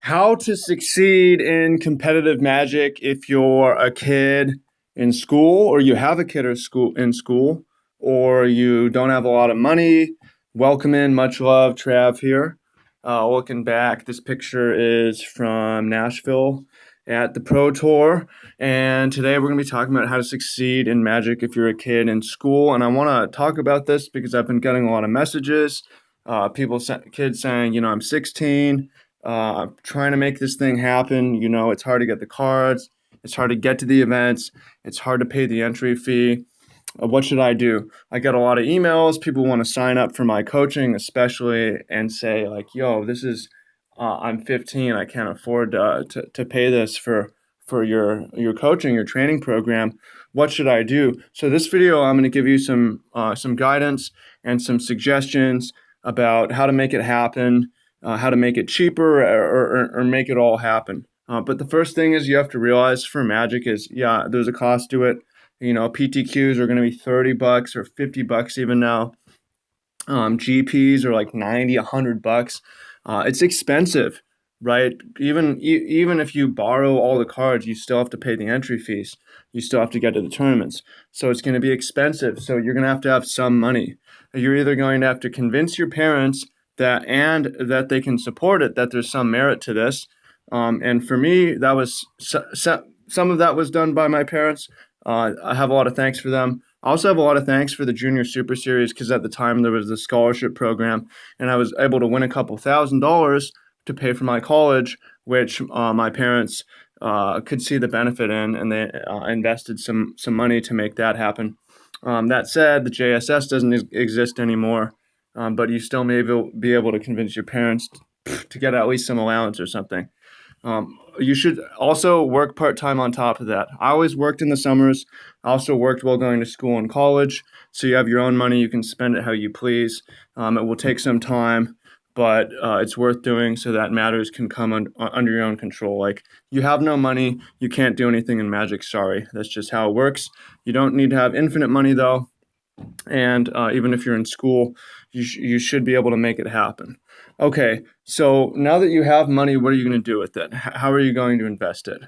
How to succeed in competitive Magic if you're a kid in school, or you have a kid or school in school, or you don't have a lot of money. Welcome in, much love, Trav here. Looking back, this picture is from Nashville at the Pro Tour, and today we're going to be talking about how to succeed in Magic if you're a kid in school. And I want to talk about this because I've been getting a lot of messages, kids saying, I'm 16. I'm trying to make this thing happen. It's hard to get the cards. It's hard to get to the events. It's hard to pay the entry fee. What should I do? I get a lot of emails. People want to sign up for my coaching, especially, and say like, "Yo, I'm 15. I can't afford to pay this for your coaching, your training program. What should I do?" So this video, I'm going to give you some guidance and some suggestions about how to make it happen, how to make it cheaper, or make it all happen. But the first thing is you have to realize for Magic is, yeah, there's a cost to it. PTQs are going to be $30 or $50 even now. GPs are like 90, $100. It's expensive, right? Even if you borrow all the cards, you still have to pay the entry fees. You still have to get to the tournaments. So it's going to be expensive. So you're going to have some money. You're either going to have to convince your parents that they can support it, that there's some merit to this. And for me, that was some of that was done by my parents. I have a lot of thanks for them. I also have a lot of thanks for the Junior Super Series because at the time there was the scholarship program, and I was able to win a couple $1,000s to pay for my college, which my parents could see the benefit in, and they invested some money to make that happen. That said, the JSS doesn't exist anymore, but you still may be able to convince your parents to get at least some allowance or something. You should also work part-time on top of that. I always worked in the summers. I also worked while going to school and college. So you have your own money. You can spend it how you please. It will take some time, but it's worth doing so that matters can come under your own control. Like, you have no money, you can't do anything in Magic. Sorry. That's just how it works. You don't need to have infinite money, though. And even if you're in school, you should be able to make it happen. Okay, so now that you have money, what are you going to do with it? How are you going to invest it?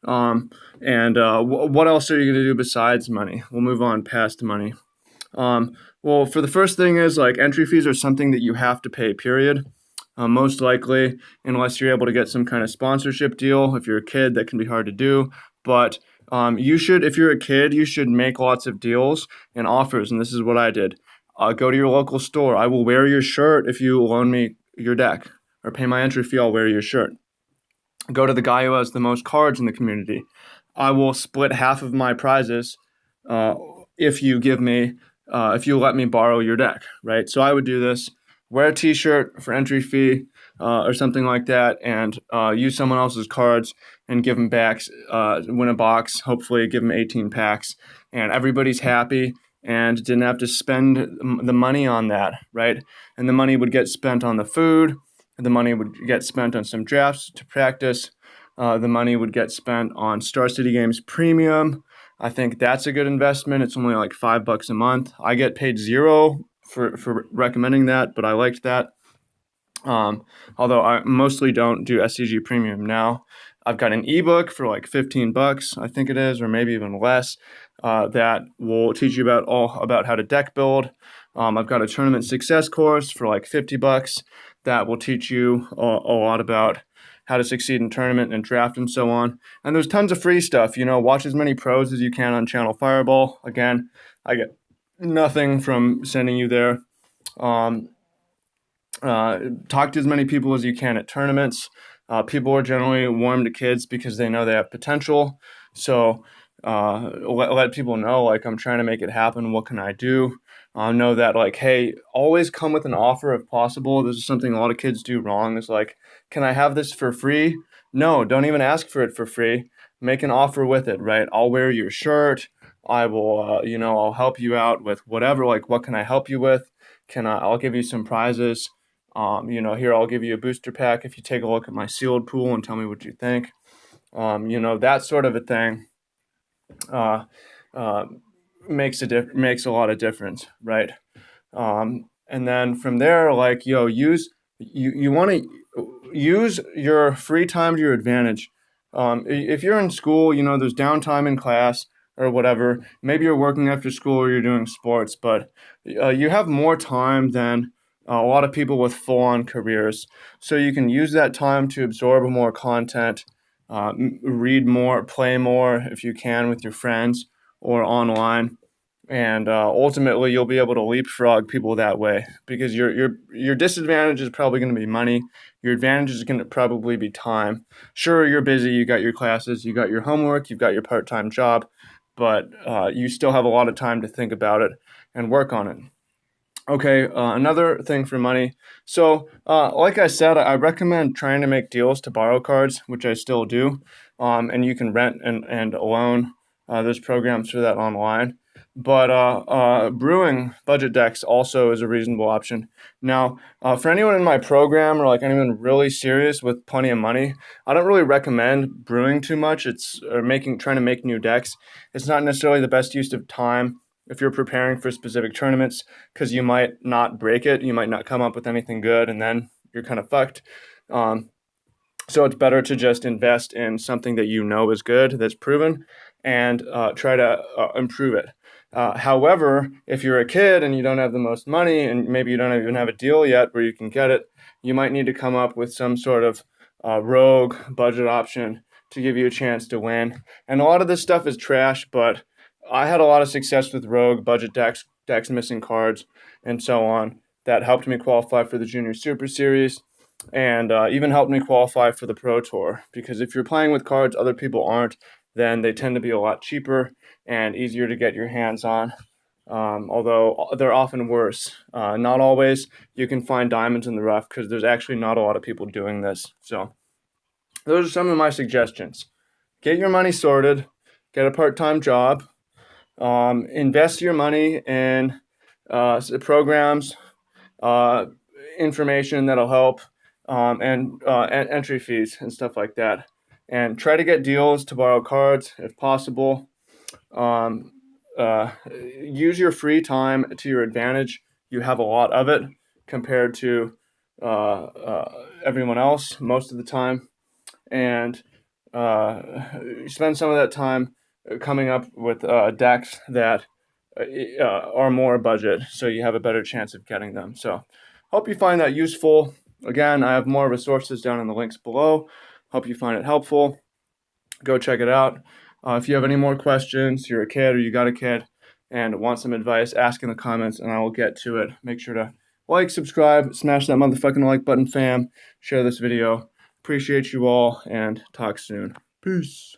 And what else are you going to do besides money? We'll move on past money. Well, for the first thing is, like, entry fees are something that you have to pay, period. Most likely, unless you're able to get some kind of sponsorship deal. If you're a kid, that can be hard to do. But if you're a kid, you should make lots of deals and offers. And this is what I did. Go to your local store. I will wear your shirt if you loan me your deck, or pay my entry fee. I'll wear your shirt. Go to the guy who has the most cards in the community. I will split half of my prizes uh, if you let me borrow your deck, right? So I would do this. Wear a T-shirt for entry fee or something like that, and use someone else's cards and give them backs. Win a box. Hopefully, give them 18 packs, and everybody's happy and didn't have to spend the money on that, right? And the money would get spent on the food. The money would get spent on some drafts to practice. The money would get spent on Star City Games Premium. I think that's a good investment. It's only like $5 a month. I get paid zero for recommending that, but I liked that. Although I mostly don't do SCG Premium now. I've got an ebook for like $15, I think it is, or maybe even less, that will teach you about how to deck build. I've got a tournament success course for like $50 that will teach you a lot about how to succeed in tournament and draft and so on. And there's tons of free stuff. Watch as many pros as you can on Channel Fireball. Again, I get nothing from sending you there. Talk to as many people as you can at tournaments. People are generally warm to kids because they know they have potential. So let people know, like, I'm trying to make it happen. What can I do? Know that, like, hey, always come with an offer if possible. This is something a lot of kids do wrong. It's like, can I have this for free? No, don't even ask for it for free. Make an offer with it, right? I'll wear your shirt. I will, I'll help you out with whatever. Like, what can I help you with? I'll give you some prizes. Here, I'll give you a booster pack if you take a look at my sealed pool and tell me what you think. That sort of a thing uh, uh, makes a lot of difference, right? And then from there, like, you want to use your free time to your advantage. If you're in school, there's downtime in class or whatever. Maybe you're working after school or you're doing sports, but you have more time than a lot of people with full-on careers. So you can use that time to absorb more content, read more, play more if you can with your friends or online, and ultimately you'll be able to leapfrog people that way because your disadvantage is probably going to be money. Your advantage is going to probably be time. Sure, you're busy, you got your classes, you got your homework, you've got your part-time job, but you still have a lot of time to think about it and work on it. Okay, another thing for money. So, like I said, I recommend trying to make deals to borrow cards, which I still do. And you can rent and loan. There's programs for that online. But brewing budget decks also is a reasonable option. Now, for anyone in my program or like anyone really serious with plenty of money, I don't really recommend brewing too much. Trying to make new decks. It's not necessarily the best use of time if you're preparing for specific tournaments because you might not break it. You might not come up with anything good, and then you're kind of fucked. Um, so it's better to just invest in something that you know is good, that's proven, and try to improve it. However, if you're a kid and you don't have the most money, and maybe you don't even have a deal yet where you can get it, you might need to come up with some sort of rogue budget option to give you a chance to win. And a lot of this stuff is trash, but I had a lot of success with rogue budget decks missing cards, and so on. That helped me qualify for the Junior Super Series and even helped me qualify for the Pro Tour. Because if you're playing with cards other people aren't, then they tend to be a lot cheaper and easier to get your hands on. Although they're often worse. Not always. You can find diamonds in the rough because there's actually not a lot of people doing this. So those are some of my suggestions. Get your money sorted. Get a part-time job. Invest your money in programs, information that'll help, and entry fees and stuff like that. And try to get deals to borrow cards if possible. Um, Use your free time to your advantage. You have a lot of it compared to everyone else most of the time. And spend some of that time coming up with decks that are more budget, so you have a better chance of getting them. So, hope you find that useful. Again, I have more resources down in the links below. Hope you find it helpful. Go check it out. If you have any more questions, you're a kid or you got a kid and want some advice, ask in the comments and I will get to it. Make sure to like, subscribe, smash that motherfucking like button, fam. Share this video. Appreciate you all and talk soon. Peace.